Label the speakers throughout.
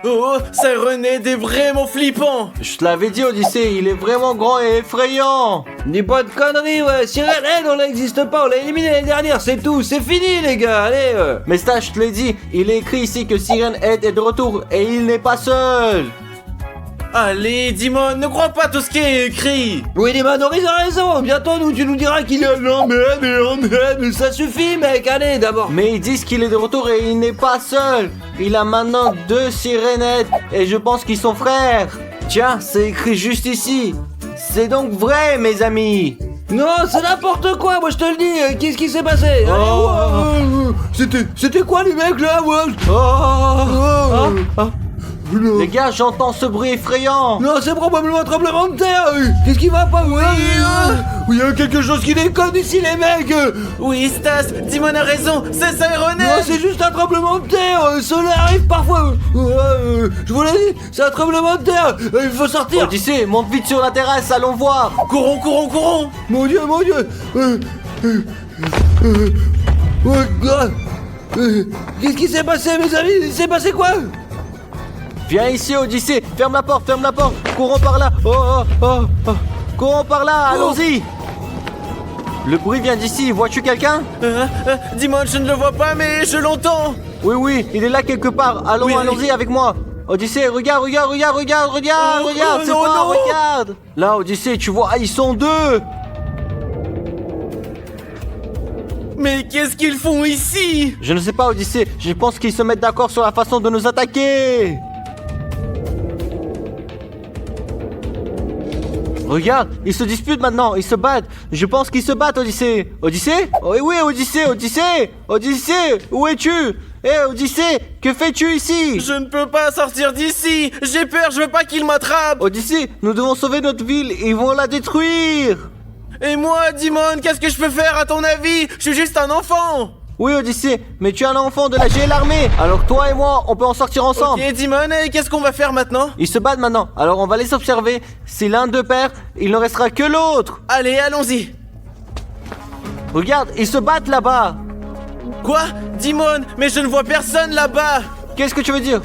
Speaker 1: Oh, Sirenhead est vraiment flippant.
Speaker 2: Je te l'avais dit, Odyssée, il est vraiment grand et effrayant.
Speaker 3: Dis pas de conneries, ouais. Sirenhead, on n'existe pas, on l'a éliminé l'année dernière, c'est tout, c'est fini, les gars, allez.
Speaker 2: Mais ça, je te l'ai dit, il est écrit ici que Sirenhead est de retour et il n'est pas seul.
Speaker 1: Allez, Dimon, ne crois pas tout ce qui est écrit.
Speaker 3: Oui, Dimon, Doris a raison. Bientôt, tu nous diras qu'il est mais ça suffit, mec, allez, d'abord.
Speaker 2: Mais ils disent qu'il est de retour et il n'est pas seul. Il a maintenant 2 Sirenhead et je pense qu'ils sont frères. Tiens, c'est écrit juste ici. C'est donc vrai, mes amis.
Speaker 3: Non, c'est n'importe quoi, moi je te le dis. Qu'est-ce qui s'est passé? C'était quoi les mecs là? Non.
Speaker 2: Les gars, j'entends ce bruit effrayant.
Speaker 3: Non, c'est probablement un tremblement de terre. Qu'est-ce qui va pas? Oui, il y a quelque chose qui déconne ici, les mecs.
Speaker 1: Oui, Stas, Dimon a raison, c'est Sirenhead.
Speaker 3: Non, c'est juste un tremblement de terre. Cela arrive parfois. Je vous l'ai dit, c'est un tremblement de terre. Il faut sortir.
Speaker 2: Odyssée, monte vite sur la terrasse, allons voir.
Speaker 1: Courons, courons, courons.
Speaker 3: Mon Dieu. Qu'est-ce qui s'est passé, mes amis? Il s'est passé quoi?
Speaker 2: Viens ici, Odyssée, ferme la porte. Courons par là. Courons par là, allons-y. Le bruit vient d'ici, vois-tu quelqu'un?
Speaker 1: Dimon, je ne le vois pas, mais je l'entends.
Speaker 2: Oui, il est là quelque part. Allons-y avec moi. Odyssée, regarde, c'est
Speaker 1: non,
Speaker 2: quoi,
Speaker 1: non.
Speaker 2: regarde. Là, Odyssée, tu vois, ils sont 2.
Speaker 1: Mais qu'est-ce qu'ils font ici?
Speaker 2: Je ne sais pas, Odyssée, je pense qu'ils se mettent d'accord sur la façon de nous attaquer. Regarde, ils se disputent maintenant, ils se battent. Je pense qu'ils se battent, Odyssée. Odyssée? Oui, Odyssée. Odyssée, où es-tu? Odyssée, que fais-tu ici?
Speaker 1: Je ne peux pas sortir d'ici. J'ai peur, je veux pas qu'ils m'attrapent.
Speaker 2: Odyssée, nous devons sauver notre ville, ils vont la détruire.
Speaker 1: Et moi, Dimon, qu'est-ce que je peux faire à ton avis? Je suis juste un enfant.
Speaker 2: Oui, Odyssée, mais tu es un enfant de la GL armée. Alors toi et moi, on peut en sortir ensemble.
Speaker 1: Ok, Dimon, et qu'est-ce qu'on va faire maintenant?
Speaker 2: Ils se battent maintenant, alors on va les observer. Si l'un d'eux perd, il ne restera que l'autre.
Speaker 1: Allez, allons-y.
Speaker 2: Regarde, ils se battent là-bas.
Speaker 1: Quoi? Dimon, mais je ne vois personne là-bas.
Speaker 2: Qu'est-ce que tu veux dire?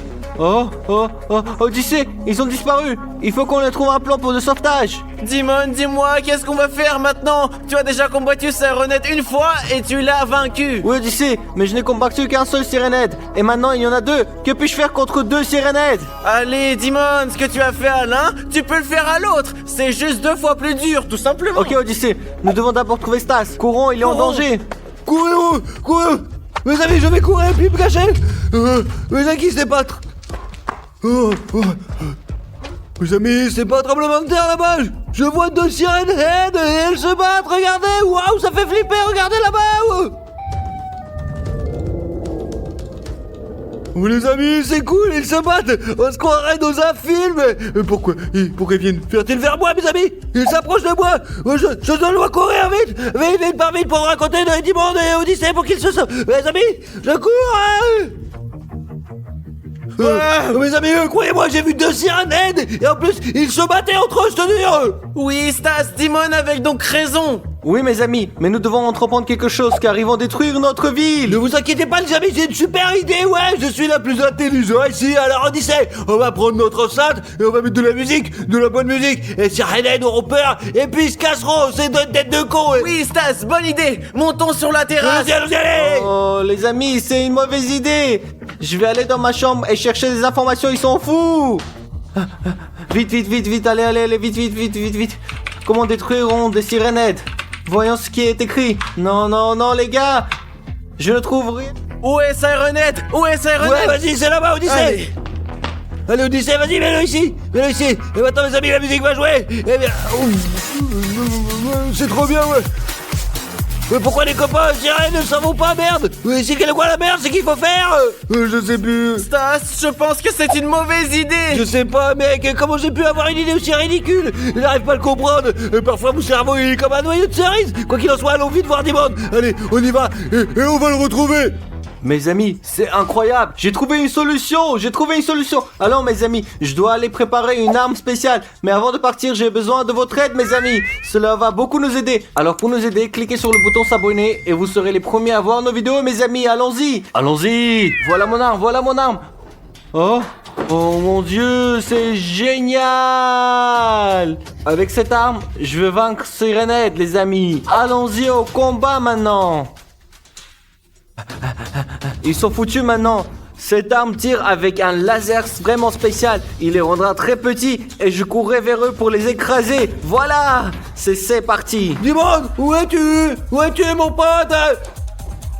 Speaker 2: Odyssée, ils ont disparu. Il faut qu'on leur trouve un plan pour le sauvetage.
Speaker 1: Dimon, dis-moi, qu'est-ce qu'on va faire maintenant? Tu as déjà combattu Sirenhead une fois et tu l'as vaincu.
Speaker 2: Oui, Odyssée, mais je n'ai combattu qu'un seul Sirenhead. Et maintenant, il y en a 2. Que puis-je faire contre 2 Sirenhead?
Speaker 1: Allez, Dimon, ce que tu as fait à l'un, tu peux le faire à l'autre. C'est juste 2 fois plus dur, tout simplement.
Speaker 2: Ok, Odyssée, nous devons d'abord trouver Stas. Courons, il est en danger.
Speaker 3: Courez. Mes amis, je vais courir et puis me cacher. Mes amis, se débattre. Mes amis, c'est pas un tremblement de terre là-bas. Je vois 2 Sirenhead et elles se battent. Regardez, waouh, ça fait flipper. Regardez là-bas. Oh les amis, c'est cool, ils se battent. On se croirait dans un film. Pourquoi ils viennent faire-ils vers moi, mes amis? Ils s'approchent de moi. Je dois courir vite pour raconter de Dimon et Odyssée pour qu'ils se sauvent. Mes amis, je cours. Mes amis, croyez-moi, j'ai vu 2 Sirenhead et en plus, ils se battaient entre eux, je te dis.
Speaker 1: Oui, Stas, Dimon avait donc raison.
Speaker 2: Oui, mes amis, mais nous devons entreprendre quelque chose car ils vont détruire notre ville.
Speaker 3: Ne vous inquiétez pas, les amis, j'ai une super idée, ouais, je suis la plus intelligente ici. Alors, Odyssée, on va prendre notre enceinte et on va mettre de la musique, de la bonne musique. Et Sirenhead auront peur et puis ils se casseront, c'est deux têtes de con.
Speaker 1: Oui, Stas, bonne idée. Montons sur la terrasse.
Speaker 3: Allez.
Speaker 2: Oh, les amis, c'est une mauvaise idée. Je vais aller dans ma chambre et chercher des informations, ils sont fous. Vite, allez, vite. Comment détruiront des Sirenhead? Voyons ce qui est écrit. Non, les gars. Je ne trouve rien.
Speaker 1: Où est Sirenhead?
Speaker 3: Ouais, vas-y, c'est là-bas, Odyssée. Allez, Odyssée, vas-y, mets-le ici. Et maintenant, mes amis, la musique va jouer. Eh bien... C'est trop bien, ouais. Mais pourquoi les copains, Sirenhead, ne savons pas, merde? Oui, c'est quoi la merde, c'est qu'il faut faire? Je sais plus.
Speaker 1: Stas, je pense que c'est une mauvaise idée.
Speaker 3: Je sais pas, mec, comment j'ai pu avoir une idée aussi ridicule? Je n'arrive pas à le comprendre. Parfois, mon cerveau il est comme un noyau de cerise. Quoi qu'il en soit, allons vite voir Dimon. Allez, on y va, et on va le retrouver.
Speaker 2: Mes amis, c'est incroyable. J'ai trouvé une solution. Alors mes amis, je dois aller préparer une arme spéciale. Mais avant de partir, j'ai besoin de votre aide, mes amis. Cela va beaucoup nous aider. Alors pour nous aider, cliquez sur le bouton s'abonner et vous serez les premiers à voir nos vidéos, mes amis. Allons-y. Voilà mon arme. Oh, Oh mon dieu, c'est génial! Avec cette arme, je veux vaincre Syrenette, les amis. Allons-y au combat maintenant. Ils sont foutus maintenant. Cette arme tire avec un laser vraiment spécial. Il les rendra très petits et je courrai vers eux pour les écraser. Voilà, c'est parti.
Speaker 3: Dimon, où es-tu? Où es-tu, mon pote?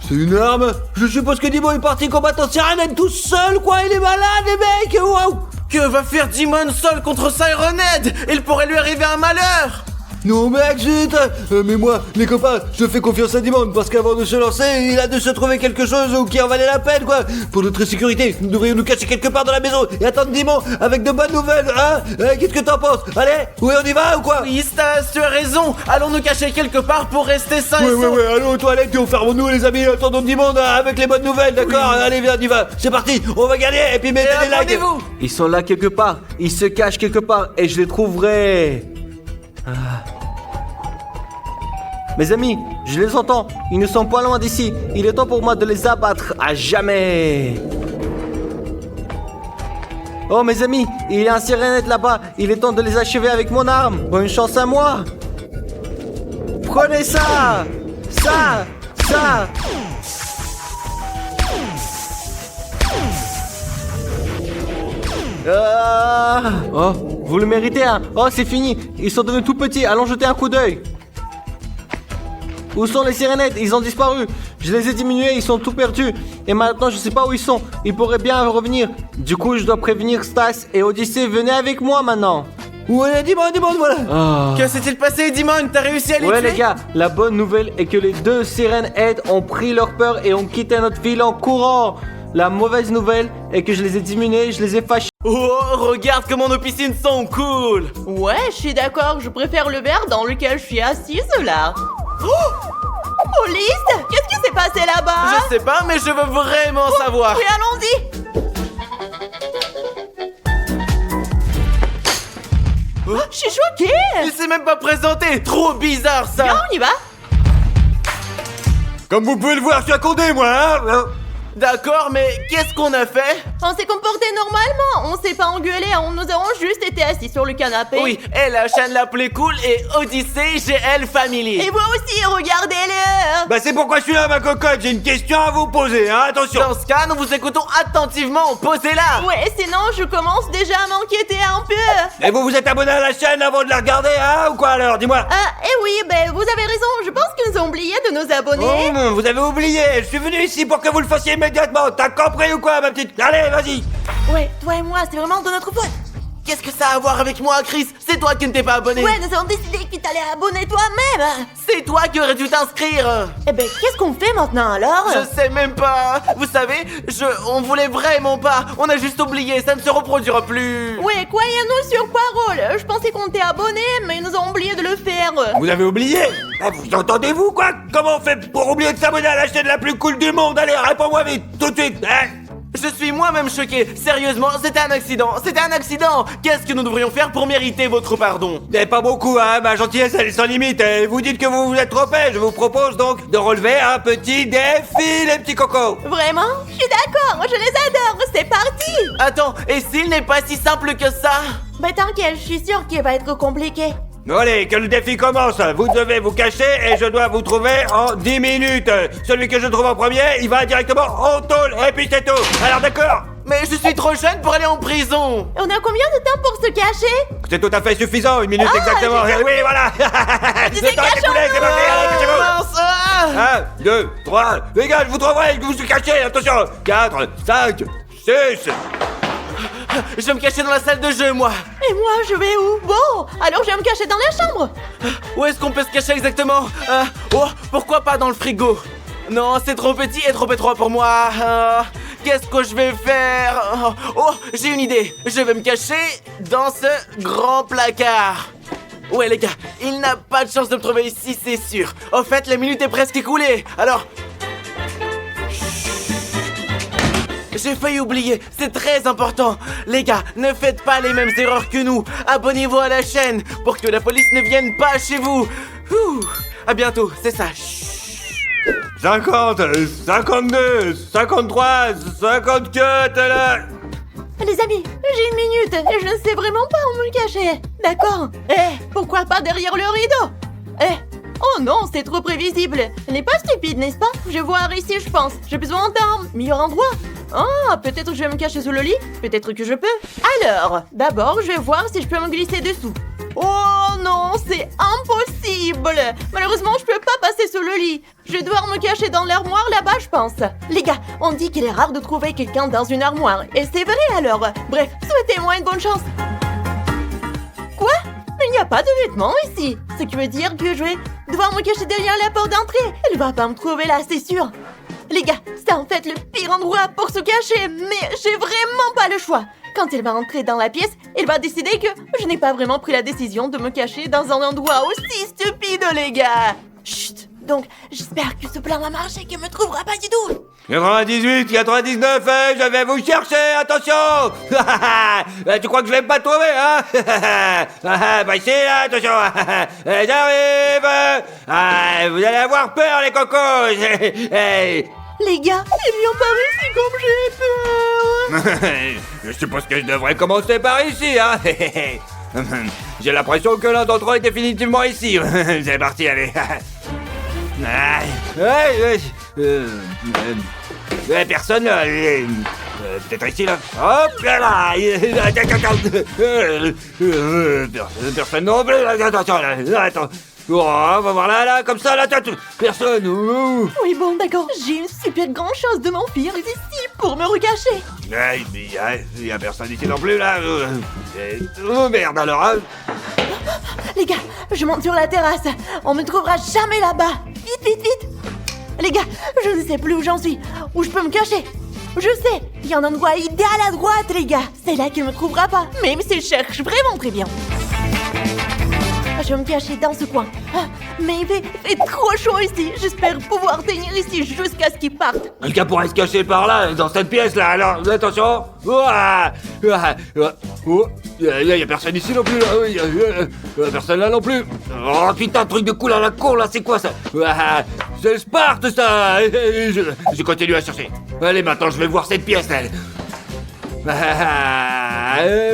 Speaker 3: C'est une arme? Je suppose que Dimon est parti combattre en Syrenette tout seul, quoi. Il est malade, les mecs. Waouh!
Speaker 1: Que va faire Demon seul contre Syrenette? Il pourrait lui arriver un malheur.
Speaker 3: Non mec, zut. Mais moi, les copains, je fais confiance à Dimon parce qu'avant de se lancer, il a de se trouver quelque chose qui en valait la peine, quoi. Pour notre sécurité, nous devrions nous cacher quelque part dans la maison et attendre Dimon avec de bonnes nouvelles, hein. Qu'est-ce que t'en penses? Allez, oui, on y va ou quoi?
Speaker 1: Oui, Stas, tu as raison. Allons nous cacher quelque part pour rester sains et saufs.
Speaker 3: Ouais, allons aux toilettes et enfermons-nous les amis, attendons Dimon avec les bonnes nouvelles, d'accord? Allez, viens, on y va. C'est parti, on va gagner et puis mettez des likes.
Speaker 1: Attendez-vous.
Speaker 2: Ils sont là quelque part. Ils se cachent quelque part et je les trouverai. Mes amis, je les entends. Ils ne sont pas loin d'ici. Il est temps pour moi de les abattre à jamais. Oh mes amis, il y a un Syrenette là-bas. Il est temps de les achever avec mon arme. Bonne chance à moi. Prenez ça. Ça. Oh, vous le méritez, hein. Oh, c'est fini. Ils sont devenus tout petits. Allons jeter un coup d'œil. Où sont les Syrenettes? Ils ont disparu. Je les ai diminués, ils sont tout perdus. Et maintenant, je sais pas où ils sont. Ils pourraient bien revenir. Du coup, je dois prévenir Stas et Odyssée. Venez avec moi maintenant.
Speaker 3: Ouais, Dimon, voilà.
Speaker 2: Oh.
Speaker 1: Que s'est-il passé, Demon? T'as réussi à les
Speaker 2: Ouais
Speaker 1: tuer?
Speaker 2: les gars, la bonne nouvelle est que les deux Syrenheads ont pris leur peur et ont quitté notre ville en courant. La mauvaise nouvelle est que je les ai diminués, je les ai fâchés.
Speaker 1: Oh, regarde comment nos piscines sont cool.
Speaker 4: Ouais, je suis d'accord, je préfère le verre dans lequel je suis assise là. Oh, Police, qu'est-ce qui s'est passé là-bas?
Speaker 1: Je sais pas, mais je veux vraiment savoir.
Speaker 4: Oui, allons-y. Je suis choquée.
Speaker 1: Il s'est même pas présenté. Trop bizarre ça.
Speaker 4: Viens, on y va.
Speaker 3: Comme vous pouvez le voir, je suis accordé, moi, hein.
Speaker 1: D'accord, mais qu'est-ce qu'on a fait?
Speaker 4: On s'est comporté normalement, on s'est pas engueulé, nous avons juste été assis sur le canapé.
Speaker 1: Oui, elle a Chan la plus cool et Odyssée, j'ai elle Family.
Speaker 4: Et vous aussi, regardez-le.
Speaker 3: Bah c'est pourquoi je suis là, ma cocotte. J'ai une question à vous poser, hein. Attention.
Speaker 1: Dans ce cas, nous vous écoutons attentivement. Posez-la.
Speaker 4: Ouais, sinon je commence déjà à m'inquiéter un peu.
Speaker 3: Et vous vous êtes abonné à la chaîne avant de la regarder, hein, ou quoi alors? Dis-moi.
Speaker 4: Eh oui, ben vous avez raison, je pense qu'ils ont oublié de nous abonner.
Speaker 3: Oh, vous avez oublié. Je suis venu ici pour que vous le fassiez immédiatement. T'as compris ou quoi, ma petite? Allez, vas-y.
Speaker 4: Ouais, toi et moi, c'est vraiment de notre faute.
Speaker 1: Qu'est-ce que ça a à voir avec moi, Chris? C'est toi qui ne t'es pas abonné.
Speaker 4: Ouais, nous avons décidé que tu t'allais abonner toi-même.
Speaker 1: C'est toi qui aurais dû t'inscrire.
Speaker 4: Eh ben, qu'est-ce qu'on fait maintenant alors?
Speaker 1: Je sais même pas. Vous savez, on voulait vraiment pas. On a juste oublié, ça ne se reproduira plus.
Speaker 4: Ouais, croyez-nous sur parole. Je pensais qu'on t'est abonné, mais nous avons oublié de le faire.
Speaker 3: Vous avez oublié? Vous entendez-vous, quoi? Comment on fait pour oublier de s'abonner à la chaîne la plus cool du monde? Allez, réponds-moi vite, tout de suite, hein?
Speaker 1: Je suis moi-même choqué. Sérieusement, c'était un accident. C'était un accident. Qu'est-ce que nous devrions faire pour mériter votre pardon?
Speaker 3: Mais pas beaucoup, hein, ma gentillesse elle est sans limite. Vous dites que vous vous êtes trompé, je vous propose donc de relever un petit défi, les petits cocos.
Speaker 4: Vraiment? Je suis d'accord, je les adore, c'est parti.
Speaker 1: Attends, et s'il n'est pas si simple que ça?
Speaker 4: Bah t'inquiète, je suis sûre qu'il va être compliqué.
Speaker 3: Bon, allez, que le défi commence. Vous devez vous cacher et je dois vous trouver en 10 minutes. Celui que je trouve en premier, il va directement au tôle et puis c'est tout. Alors d'accord?
Speaker 1: Mais je suis trop jeune pour aller en prison.
Speaker 4: On a combien de temps pour se cacher?
Speaker 3: C'est tout à fait suffisant, 1 minute exactement. Oui, voilà. Le temps est écoulé, c'est parti, allez, cachez-vous.
Speaker 1: Mince, ah.
Speaker 3: 1, 2, 3, les gars, je vous trouverai, je vous suis caché, attention. 4, 5, 6.
Speaker 1: Je vais me cacher dans la salle de jeu, moi.
Speaker 4: Et moi, je vais où? Bon, alors je vais me cacher dans la chambre.
Speaker 1: Où est-ce qu'on peut se cacher exactement? Oh, pourquoi pas dans le frigo? Non, c'est trop petit et trop étroit pour moi. Qu'est-ce que je vais faire? Oh, j'ai une idée. Je vais me cacher dans ce grand placard. Ouais, les gars, il n'a pas de chance de me trouver ici, c'est sûr. Au fait, la minute est presque écoulée. Alors... J'ai failli oublier, c'est très important. Les gars, ne faites pas les mêmes erreurs que nous. Abonnez-vous à la chaîne pour que la police ne vienne pas chez vous. Ouh, à bientôt, c'est ça.
Speaker 3: 50, 52, 53, 54, là.
Speaker 4: Les amis, j'ai une minute et je ne sais vraiment pas où me cacher. D'accord. Pourquoi pas derrière le rideau? Oh non, c'est trop prévisible. Elle n'est pas stupide, n'est-ce pas? Je vais voir ici, je pense. J'ai besoin d'un meilleur endroit. Ah, peut-être que je vais me cacher sous le lit. Peut-être que je peux. Alors, d'abord, je vais voir si je peux me glisser dessous. Oh non, c'est impossible. Malheureusement, je peux pas passer sous le lit. Je vais devoir me cacher dans l'armoire là-bas, je pense. Les gars, on dit qu'il est rare de trouver quelqu'un dans une armoire. Et c'est vrai alors. Bref, souhaitez-moi une bonne chance. Quoi? Il n'y a pas de vêtements ici. Ce qui veut dire que je vais devoir me cacher derrière la porte d'entrée. Elle va pas me trouver là, c'est sûr. Les gars, c'est en fait le pire endroit pour se cacher, mais j'ai vraiment pas le choix. Quand elle va entrer dans la pièce, elle va décider que je n'ai pas vraiment pris la décision de me cacher dans un endroit aussi stupide, les gars. Chut. Donc, j'espère que ce plan va marcher et qu'elle me trouvera pas du tout.
Speaker 3: 98, 99, je vais vous chercher, attention. Tu crois que je vais pas trouver, hein? Bah ici, là, attention. J'arrive. Vous allez avoir peur, les cocos.
Speaker 4: Les gars, ils lui ont pas réussi comme j'ai peur.
Speaker 3: Je suppose que je devrais commencer par ici, hein. J'ai l'impression que l'un d'entre eux est définitivement ici. C'est parti, allez. Personne là. Peut-être ici là. Hop là. Personne non plus. Attention là. Attends. Oh, on va voir là, comme ça, là, personne.
Speaker 4: Oui, bon, d'accord. J'ai une super grande chose de m'enfuir ici pour me recacher.
Speaker 3: Il y a personne ici non plus là. Oh merde alors. Hein.
Speaker 4: Les gars, je monte sur la terrasse. On me trouvera jamais là-bas. Vite, vite, vite. Les gars, je ne sais plus où j'en suis. Où je peux me cacher. Je sais, il y a un endroit idéal à droite, les gars. C'est là qu'il me trouvera pas. Même s'il cherche vraiment très bien. Je vais me cacher dans ce coin. Mais il fait trop chaud ici. J'espère pouvoir tenir ici jusqu'à ce qu'il parte.
Speaker 3: Quelqu'un pourrait se cacher par là, dans cette pièce là. Alors, attention. Il y a personne ici non plus là. Personne là non plus. Oh putain, truc de cool à la con là, c'est quoi ça? C'est le Sparte ça. Je continue à chercher. Allez, maintenant je vais voir cette pièce là.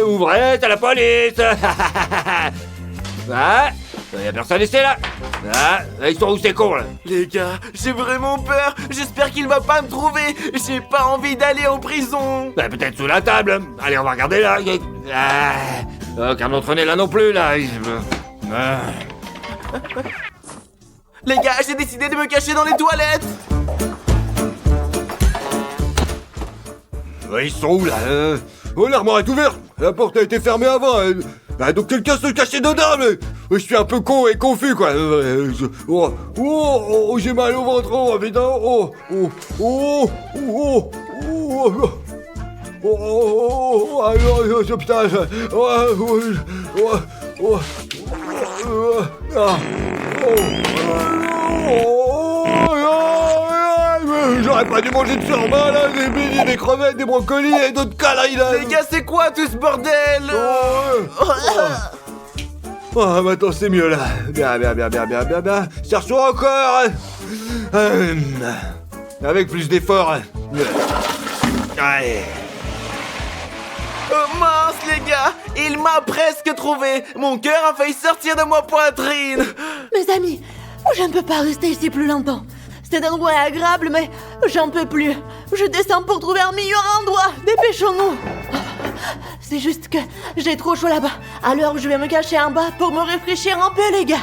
Speaker 3: Ouvrez, c'est la police. Il y a personne ici là. Ils sont où ces cons là?
Speaker 1: Les gars, j'ai vraiment peur. J'espère qu'il va pas me trouver. J'ai pas envie d'aller en prison.
Speaker 3: Peut-être sous la table. Allez, on va regarder là. Aucun d'entre eux n'est là non plus là.
Speaker 1: Les gars, j'ai décidé de me cacher dans les toilettes.
Speaker 3: Ils sont où là? Oh, l'armoire est ouverte. La porte a été fermée avant. Donc quelqu'un se cachait dedans, mais je suis un peu con et confus quoi. J'ai mal au ventre, putain. J'aurais pas dû manger de surbain là, des beignets, des crevettes, des brocolis et d'autres conneries là.
Speaker 1: Les gars, c'est quoi tout ce bordel?
Speaker 3: Maintenant c'est mieux là. Bien. Cherchons encore. Avec plus d'efforts. Allez.
Speaker 1: Oh mince les gars, il m'a presque trouvé. Mon cœur a failli sortir de ma poitrine.
Speaker 4: Mes amis, je ne peux pas rester ici plus longtemps. C'est un endroit agréable, mais j'en peux plus. Je descends pour trouver un meilleur endroit. Dépêchons-nous. C'est juste que j'ai trop chaud là-bas. Alors je vais me cacher en bas pour me rafraîchir un peu, les gars.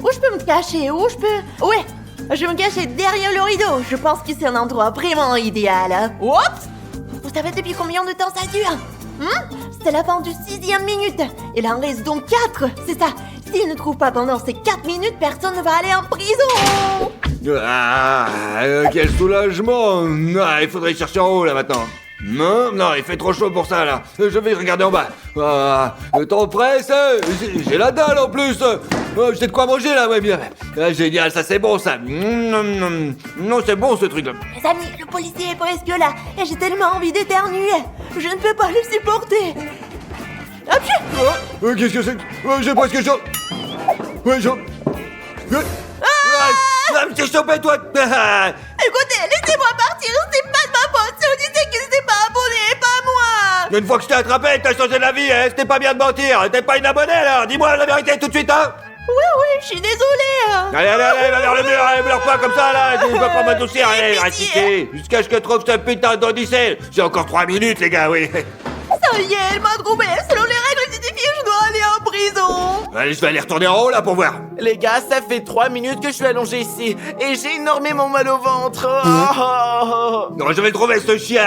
Speaker 4: Où je peux me cacher? Ouais, je vais me cacher derrière le rideau. Je pense que c'est un endroit vraiment idéal. Oups! Vous savez depuis combien de temps ça dure? C'est la fin du 6e minute. Il en reste donc 4, c'est ça. S'il ne trouve pas pendant ces 4 minutes, personne ne va aller en prison.
Speaker 3: Quel soulagement. Il faudrait chercher en haut là maintenant. Non, il fait trop chaud pour ça là. Je vais regarder en bas. Le temps presse. J'ai la dalle en plus. J'ai de quoi manger là, ouais bien. Génial, ça c'est bon ça. Non, c'est bon ce truc là.
Speaker 4: Les amis, le policier est presque là. Et j'ai tellement envie d'éternuer. Je ne peux pas le supporter.
Speaker 3: Qu'est-ce que c'est? J'ai presque chaud. T'es chopé toi.
Speaker 4: Écoutez, laissez-moi partir. C'est pas de ma faute. Si on disait que c'était
Speaker 3: Une fois que je t'ai attrapé, t'as changé la vie, hein. C'était pas bien de mentir. T'es pas une abonnée, alors. Dis-moi la vérité tout de suite, hein.
Speaker 4: Oui, je suis désolée.
Speaker 3: Allez, va vers le mur, allez, pleure pas comme ça, là. Je vais pas m'adoucir, allez, reste ici. Jusqu'à ce que je trouve ce putain d'Odyssée. J'ai encore 3 minutes, les gars, oui.
Speaker 4: Ça y est, elle m'a trouvé. Selon les règles du défi, je dois aller en prison.
Speaker 3: Allez, je vais aller retourner en haut, là, pour voir.
Speaker 1: Les gars, ça fait 3 minutes que je suis allongé ici et j'ai énormément mal au ventre. Oh.
Speaker 3: Non, je vais trouver ce chien.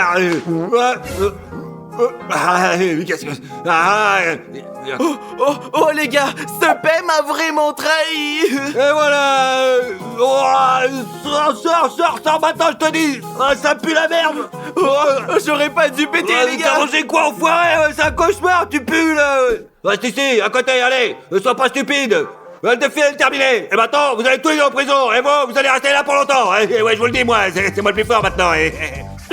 Speaker 3: Qu'est-ce que...
Speaker 1: Oh, les gars, ce paix m'a vraiment trahi.
Speaker 3: Et voilà. Sors, maintenant, je te dis. Ça pue la merde.
Speaker 1: J'aurais pas dû péter, les
Speaker 3: T'as
Speaker 1: gars.
Speaker 3: mangé quoi, enfoiré? C'est un cauchemar, tu pues, là. Reste ici, à côté, allez. Ne sois pas stupide. Le défi est terminé. Et maintenant, vous allez tous les deux en prison. Et vous allez rester là pour longtemps. Et ouais, je vous le dis, moi, c'est moi le plus fort maintenant.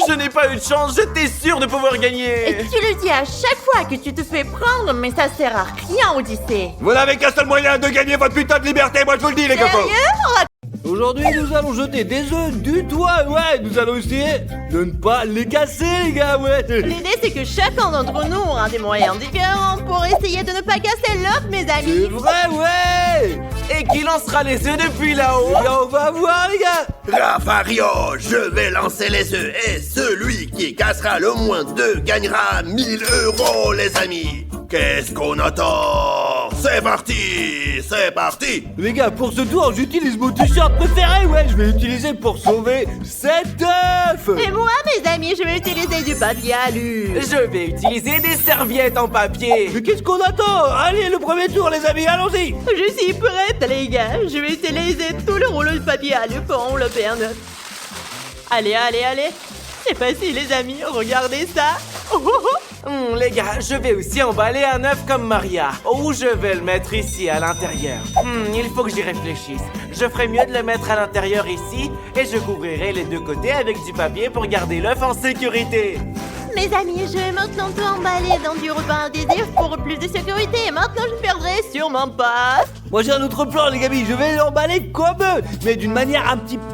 Speaker 1: Je n'ai pas eu de chance, j'étais sûr de pouvoir
Speaker 4: Et
Speaker 1: gagner.
Speaker 4: tu le dis à chaque fois que tu te fais prendre, mais ça sert à rien, Odyssée.
Speaker 3: Vous n'avez qu'un seul moyen de gagner votre putain de liberté, moi je vous le dis, les copains.
Speaker 4: Sérieux?
Speaker 3: Aujourd'hui, nous allons jeter des œufs du toit, ouais. Nous allons essayer de ne pas les casser, les gars, ouais.
Speaker 4: L'idée, c'est que chacun d'entre nous aura des moyens différents pour essayer de ne pas casser l'œuf, mes
Speaker 3: C'est
Speaker 4: amis.
Speaker 3: vrai, ouais.
Speaker 1: Et qui lancera les œufs depuis là-haut?
Speaker 3: Et on va voir, les gars.
Speaker 5: Rafario, je vais lancer les œufs et celui qui cassera le moins d'œufs gagnera 1000 €, les amis. Qu'est-ce qu'on attend? C'est parti.
Speaker 3: Les gars, pour ce tour, j'utilise mon t-shirt préféré, ouais. Je vais l'utiliser pour sauver cet œuf.
Speaker 4: Et moi, mes amis, je vais utiliser du papier alu.
Speaker 1: Je vais utiliser des serviettes en papier.
Speaker 3: Mais qu'est-ce qu'on attend? Allez, le premier tour, les amis, allons-y.
Speaker 4: Je suis prête, les gars. Je vais utiliser tout le rouleau de papier alu pour envelopper un œuf. Allez. C'est facile, les amis. Regardez ça.
Speaker 1: Les gars, je vais aussi emballer un œuf comme Maria. Ou je vais le mettre ici à l'intérieur. Il faut que j'y réfléchisse. Je ferais mieux de le mettre à l'intérieur ici et je couvrirai les deux côtés avec du papier pour garder l'œuf en sécurité.
Speaker 4: Mes amis, je vais maintenant tout emballer dans du ruban adhésif pour plus de sécurité. Et maintenant, je ne perdrai sûrement pas.
Speaker 3: Moi, j'ai un autre plan, les amis. Je vais l'emballer comme eux, mais d'une manière un petit peu...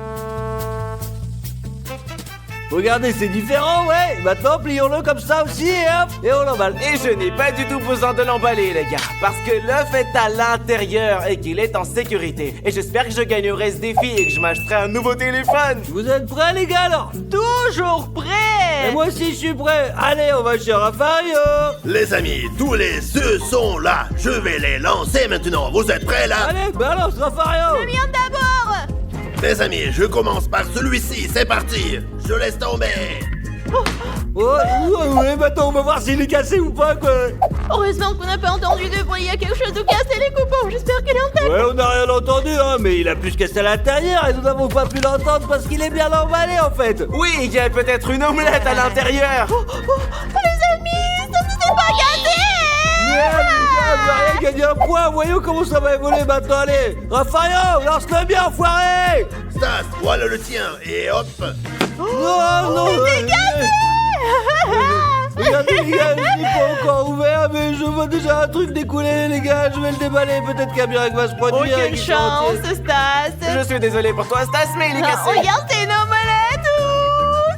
Speaker 3: Regardez, c'est différent, ouais. Maintenant, plions-le comme ça aussi, et hop, et on l'emballe.
Speaker 1: Et je n'ai pas du tout besoin de l'emballer, les gars, parce que l'œuf est à l'intérieur et qu'il est en sécurité. Et j'espère que je gagnerai ce défi et que je m'achèterai un nouveau téléphone.
Speaker 3: Vous êtes prêts, les gars, alors?
Speaker 4: Toujours prêt.
Speaker 3: Et moi aussi, je suis prêt. Allez, on va chez Rafario.
Speaker 5: Les amis, tous les œufs sont là. Je vais les lancer maintenant. Vous êtes prêts là?
Speaker 3: Allez, balance, Rafario.
Speaker 4: Viens d'abord.
Speaker 5: Les amis, je commence par celui-ci. C'est parti. Je laisse tomber.
Speaker 3: Ouais, maintenant, on va voir s'il est cassé ou pas, quoi.
Speaker 4: Heureusement qu'on n'a pas entendu de bruit. Il y a quelque chose de cassé, les copains. J'espère qu'elle est intact.
Speaker 3: Ouais, on n'a rien entendu, hein, mais il a pu se casser à l'intérieur et nous n'avons pas pu l'entendre parce qu'il est bien emballé, en fait.
Speaker 1: Oui, il y a peut-être une omelette à l'intérieur.
Speaker 4: Les amis, ça ne s'est pas cassé.
Speaker 3: Merde, les gars, on va rien gagner un point. Voyons comment ça va évoluer maintenant. Allez, Rafario, lance-le bien, enfoiré.
Speaker 5: Stas, voilà le tien. Et hop.
Speaker 3: Non, regardez, les gars, je l'ai pas encore ouvert, mais je vois déjà un truc découler, les gars. Je vais le déballer. Peut-être qu'un miracle va se produire. et
Speaker 4: Aucune
Speaker 3: qu'il sera
Speaker 4: chance,
Speaker 3: entier.
Speaker 4: Stas.
Speaker 1: Je suis désolé pour toi, Stas, mais il est cassé.
Speaker 4: Regarde, c'est une omelette.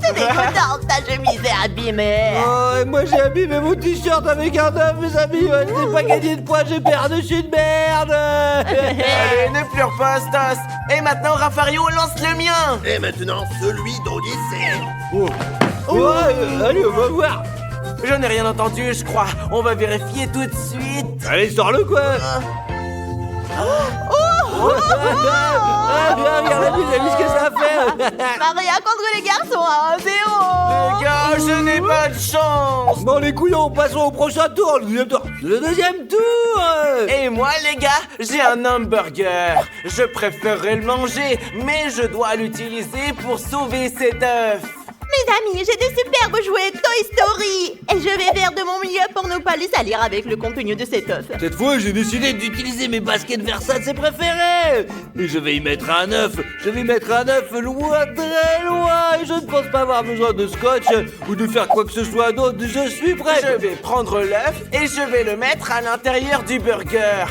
Speaker 4: C'est dégoûtant, ta chemise est abîmée.
Speaker 3: Oh, et moi j'ai abîmé mon t-shirt avec un œuf, mes amis. Ouais, je n'ai pas gagné de points, j'ai perdu, je suis une merde.
Speaker 1: Allez, ne pleure pas, Stas. Et maintenant, Rafario, lance le mien.
Speaker 5: Et maintenant, celui d'Odyssée.
Speaker 3: Ouais, allez, on va voir.
Speaker 1: Je n'ai rien entendu, je crois. On va vérifier tout de suite.
Speaker 3: Allez, sors-le, quoi. Regardez, vous avez vu ce que ça fait.
Speaker 4: Maria contre les garçons à 1-0.
Speaker 1: Les gars, je n'ai pas de chance.
Speaker 3: Bon, les couillons, passons au prochain tour, le deuxième tour. Le deuxième tour.
Speaker 1: Et moi, les gars, j'ai un hamburger. Je préférerais le manger, mais je dois l'utiliser pour sauver cet œuf.
Speaker 4: Mes amis, j'ai de superbes jouets Toy Story. Et je vais faire de mon mieux pour ne pas les salir avec le contenu de cet œuf.
Speaker 3: Cette fois, j'ai décidé d'utiliser mes baskets Versace préférées. Et je vais y mettre un œuf. Je vais mettre un œuf loin, très loin. Et je ne pense pas avoir besoin de scotch ou de faire quoi que ce soit d'autre. Je suis prêt.
Speaker 1: Je vais prendre l'œuf et je vais le mettre à l'intérieur du burger.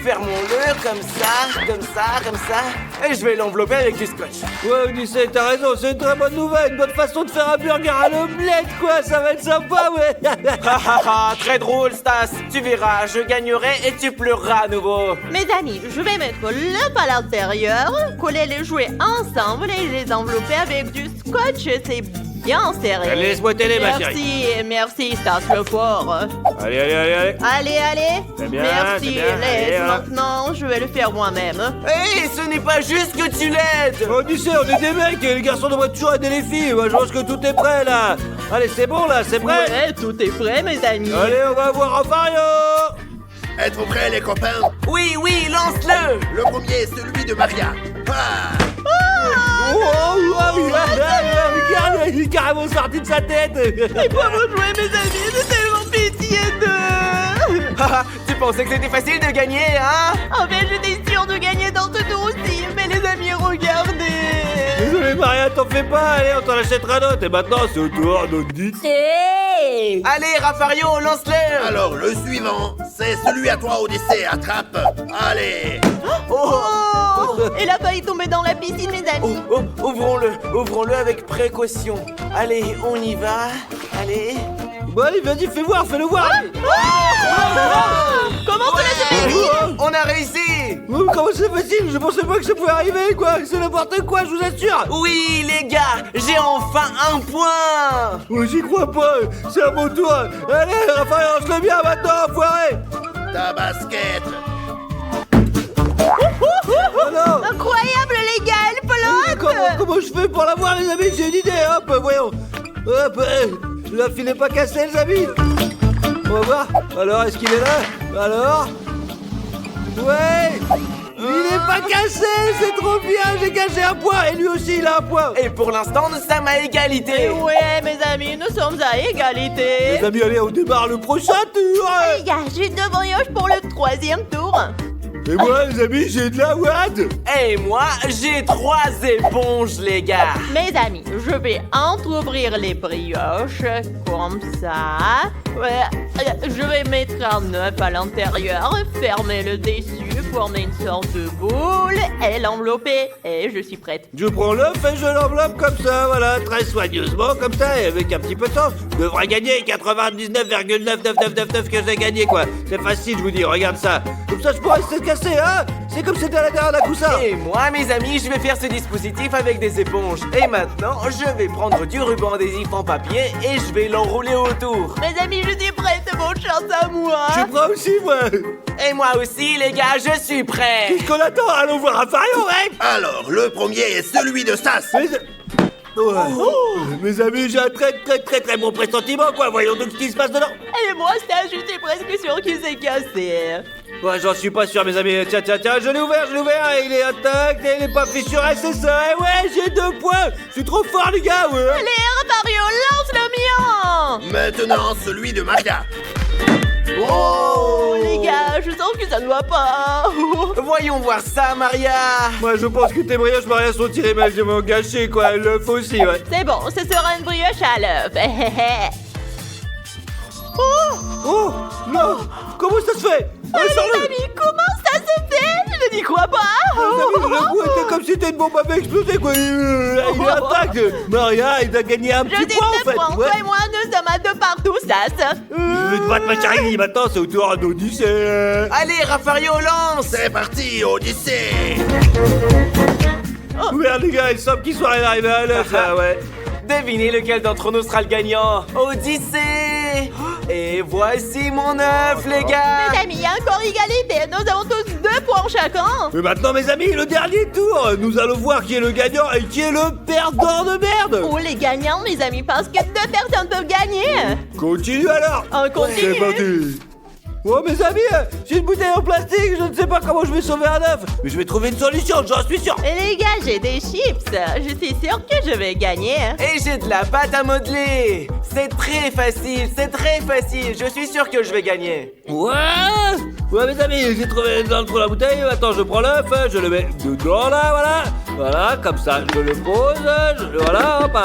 Speaker 1: Fermons-le comme ça, comme ça, comme ça. Et je vais l'envelopper avec du scotch.
Speaker 3: Ouais, Odyssey, t'as raison, c'est une très bonne nouvelle, une bonne façon de faire un burger à l'omelette, quoi, ça va être sympa, ouais.
Speaker 1: Hahaha, très drôle, Stas. Tu verras, je gagnerai et tu pleureras à nouveau.
Speaker 4: Mes amis, je vais mettre l'œuf à l'intérieur, coller les jouets ensemble et les envelopper avec du scotch. C'est bien serré.
Speaker 3: Laisse-moi t'aider, ma chérie.
Speaker 4: Merci, Stas le fort.
Speaker 3: Allez, allez, allez, allez.
Speaker 4: Allez.
Speaker 3: C'est bien,
Speaker 4: Merci,
Speaker 3: c'est bien.
Speaker 4: laisse.
Speaker 3: Allez, voilà.
Speaker 4: Maintenant, je vais le faire moi-même.
Speaker 1: Hé, ce n'est pas juste que tu l'aides.
Speaker 3: Odyssey, on est des mecs, et les garçons devraient toujours aider les filles. Moi, je pense que tout est prêt, là. Allez, c'est bon, là, c'est prêt.
Speaker 4: Ouais, tout est prêt, mes amis.
Speaker 3: Allez, on va voir Rafario.
Speaker 5: Êtes-vous prêts, les copains?
Speaker 1: Oui, lance-le.
Speaker 5: Le premier est celui de Maria. Ah!
Speaker 3: Regarde, il est carrément sorti de sa tête.
Speaker 4: Les pauvres jouets, mes amis, j'ai tellement pitié d'eux.
Speaker 1: Haha, tu pensais que c'était facile de gagner, hein?
Speaker 4: En fait, j'étais sûre de gagner dans ce tour aussi, mais les amis, regardez.
Speaker 3: Désolé, Maria, t'en fais pas. Allez, on t'en achètera d'autres. Et maintenant, c'est au tour d'Odyssey.
Speaker 4: Hey.
Speaker 1: Allez, Raffario, lance-le.
Speaker 5: Alors, le suivant, c'est celui à toi, Odyssée. Attrape. Allez.
Speaker 1: Oh,
Speaker 4: Il a failli tomber dans la piscine, mes amis.
Speaker 1: ouvrons-le avec précaution. Allez, on y va. Allez.
Speaker 3: Bon, allez, vas-y, fais voir, fais-le voir.
Speaker 4: Comment cela se fait?
Speaker 1: On a réussi.
Speaker 3: Comment c'est facile? Je pensais pas que ça pouvait arriver, quoi. C'est n'importe quoi, je vous assure.
Speaker 1: Oui, les gars, j'ai enfin un point.
Speaker 3: Oh, j'y crois pas. C'est à mon tour. Allez, Raphaël, lance-le bien maintenant, enfoiré.
Speaker 5: Ta basket.
Speaker 3: Oh non.
Speaker 4: Incroyable, les gars, elle flotte.
Speaker 3: Comment je fais pour l'avoir, les amis? J'ai une idée, hop, voyons. Hop, la file n'est pas cassée, les amis. On va voir. Alors, est-ce qu'il est là? Alors? Ouais. Il n'est pas cassé, c'est trop bien. J'ai gagné un point et lui aussi, il a un point.
Speaker 1: Et pour l'instant, nous sommes à égalité.
Speaker 4: Ouais, mes amis, nous sommes à égalité.
Speaker 3: Les amis, allez, on démarre le prochain tour.
Speaker 4: Les gars, j'ai 2 brioches pour le 3e tour.
Speaker 3: Et moi, les amis, j'ai de la ouate.
Speaker 1: Et moi, j'ai 3 éponges, les gars.
Speaker 4: Mes amis, je vais entrouvrir les brioches comme ça. Ouais, je vais mettre un œuf à l'intérieur, fermer le dessus, former une sorte de boule et l'envelopper. Et je suis prête.
Speaker 3: Je prends l'œuf et je l'enveloppe comme ça, voilà, très soigneusement, comme ça, et avec un petit peu de temps, je devrais gagner 99,99999 que j'ai gagné, quoi. C'est facile, je vous dis, regarde ça. Comme ça, je pourrais rester cassé, hein. C'est comme c'était à l'intérieur d'un coussin.
Speaker 1: Et moi, mes amis, je vais faire ce dispositif avec des éponges. Et maintenant, je vais prendre du ruban adhésif en papier et je vais l'enrouler autour.
Speaker 4: Mes amis, je suis prête, c'est mon chance à moi.
Speaker 3: Je prends aussi, moi.
Speaker 1: Et moi aussi, les gars, je suis prêt.
Speaker 3: Qu'est-ce qu'on attend? Allons voir Raphaël, mec.
Speaker 5: Alors, le premier est celui de Stas.
Speaker 3: Mes amis, j'ai un très bon pressentiment, quoi. Voyons donc ce qui se passe dedans.
Speaker 4: Et moi, j'étais presque sûre qu'il s'est cassé.
Speaker 3: Ouais, j'en suis pas sûr, mes amis. Tiens, je l'ai ouvert, et il est intact, et il est pas fissuré, c'est ça. Et ouais, j'ai 2 points. Je suis trop fort, les gars, ouais.
Speaker 4: Allez, Mario, lance le mien.
Speaker 5: Maintenant, celui de Maria.
Speaker 4: Oh, les gars, je sens que ça ne va pas.
Speaker 1: Voyons voir ça, Maria.
Speaker 3: Moi, je pense que tes brioches, Maria, sont tirées massivement gâchées, quoi. L'œuf aussi, ouais.
Speaker 4: C'est bon, ce sera une brioche à l'œuf.
Speaker 3: Oh, non. Comment ça se fait?
Speaker 4: Les amis, comment ça se fait? Je n'y crois pas.
Speaker 3: Le coup était comme si c'était une bombe avait explosé, quoi. Il est intact. Maria, il a gagné un
Speaker 4: Je
Speaker 3: petit
Speaker 4: dis
Speaker 3: point, en
Speaker 4: 2
Speaker 3: fait.
Speaker 4: points, toi et moi, nous sommes à 2 partout, Stas.
Speaker 3: Je vais te battre, ma chérie. Maintenant, c'est au tour d'Odyssée.
Speaker 1: Allez, Raffario, lance.
Speaker 5: C'est parti, Odyssée.
Speaker 3: Merde, les gars, il semble qu'il soit arrivé à l'œuf, là, ouais.
Speaker 1: Devinez lequel d'entre nous sera le gagnant. Odyssée. Et voici mon œuf, les gars.
Speaker 4: Mes amis, il y a encore égalité. Nous avons tous 2 points chacun.
Speaker 3: Mais maintenant, mes amis, le dernier tour. Nous allons voir qui est le gagnant et qui est le perdant de merde.
Speaker 4: Ou les gagnants, mes amis, parce que 2 personnes peuvent gagner.
Speaker 3: Continue alors.
Speaker 4: On continue.
Speaker 3: C'est parti. Oh, mes amis, j'ai une bouteille en plastique. Je ne sais pas comment je vais sauver un œuf. Mais je vais trouver une solution, j'en suis sûr.
Speaker 4: Et les gars, j'ai des chips. Je suis sûre que je vais gagner.
Speaker 1: Et j'ai de la pâte à modeler. C'est très facile, Je suis sûr que je vais gagner.
Speaker 3: Ouais, mes amis, j'ai trouvé dans le trou de la bouteille. Attends, je prends l'œuf, je le mets dedans là, voilà. Voilà, comme ça, je le pose. Voilà, hop.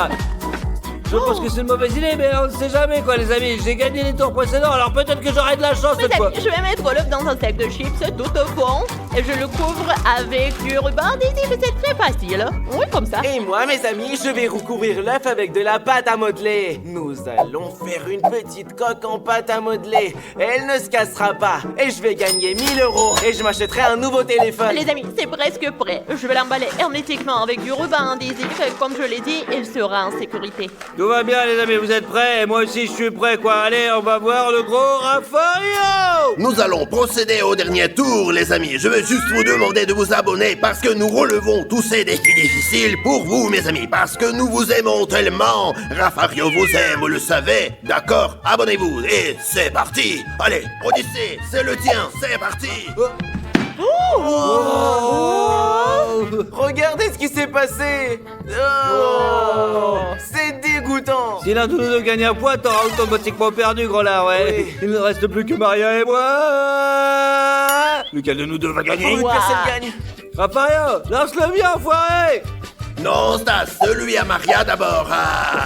Speaker 3: Je pense que c'est une mauvaise idée, mais on ne sait jamais quoi, les amis. J'ai gagné les tours précédents, alors peut-être que j'aurai de la chance
Speaker 4: Mes
Speaker 3: cette fois.
Speaker 4: amis, je vais mettre l'œuf dans un sac de chips tout au fond et je le couvre avec du ruban adhésif. C'est très facile. Oui, comme ça.
Speaker 1: Et moi, mes amis, je vais recouvrir l'œuf avec de la pâte à modeler. Nous allons faire une petite coque en pâte à modeler. Elle ne se cassera pas. Et je vais gagner 1000 € et je m'achèterai un nouveau téléphone.
Speaker 4: Les amis, c'est presque prêt. Je vais l'emballer hermétiquement avec du ruban adhésif. Comme je l'ai dit, il sera en sécurité.
Speaker 3: Tout va bien, les amis, vous êtes prêts? Et moi aussi, je suis prêt, quoi. Allez, on va voir le gros Raffario.
Speaker 5: Nous allons procéder au dernier tour, les amis. Je veux juste vous demander de vous abonner parce que nous relevons tous ces défis difficiles pour vous, mes amis. Parce que nous vous aimons tellement. Raffario vous aime, vous le savez. D'accord? Abonnez-vous et c'est parti. Allez, Odyssée, c'est le tien, c'est parti.
Speaker 1: Regardez ce qui s'est passé. Oh, c'est dégoûtant.
Speaker 3: Si l'un de nous deux gagne un point, t'auras automatiquement perdu, gros là, ouais.
Speaker 1: Oui.
Speaker 3: Il ne reste plus que Maria et moi. Lequel de nous deux va gagner?
Speaker 1: Oui, personne gagne.
Speaker 3: Raffario, lance-le bien, enfoiré.
Speaker 5: Non, Stas, celui à Maria d'abord. Ah.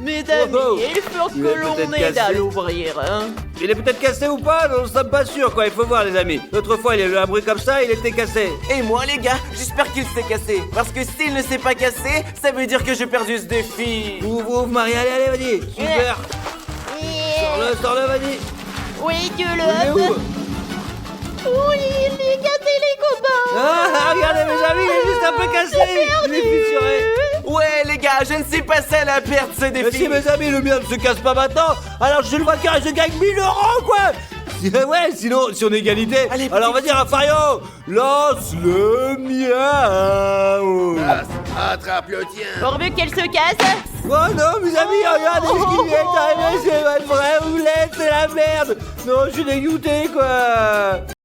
Speaker 4: Mes amis,
Speaker 3: Oh.
Speaker 4: il faut
Speaker 3: Il est
Speaker 4: que l'on
Speaker 3: peut-être
Speaker 4: aide à
Speaker 3: cassé.
Speaker 4: l'ouvrir. Hein.
Speaker 3: Il est peut-être cassé ou pas, nous ne sommes pas sûrs, quoi. Il faut voir, les amis. L'autre fois, il y a eu un bruit comme ça, il était cassé.
Speaker 1: Et moi, les gars, j'espère qu'il s'est cassé. Parce que s'il ne s'est pas cassé, ça veut dire que j'ai perdu ce défi.
Speaker 3: Ouvre, Maria, allez, vas-y. Super. Sors-le, vas-y.
Speaker 4: Oui, que
Speaker 3: Il est où?
Speaker 4: l'œuf. Oui, il est cassé, les copains.
Speaker 3: Ah, regardez, mes amis, il est juste un peu cassé. Il est fissuré.
Speaker 1: Ouais, les gars, je ne sais pas ça la perte ce
Speaker 3: Mais
Speaker 1: défi.
Speaker 3: si, mes amis, le mien ne se casse pas maintenant, alors je suis le vainqueur et je gagne 1000 €, quoi. Ouais, sinon, si on est égalité,
Speaker 1: Allez,
Speaker 3: alors vas-y, Raffario, lance le mien.
Speaker 5: Stas, attrape le tien.
Speaker 4: Pourvu qu'elle se casse.
Speaker 3: Oh non, mes amis, regardez ce qui vient d'arriver, c'est pas vrai, vous l'êtes, c'est la merde. Non, je suis dégoûté, quoi.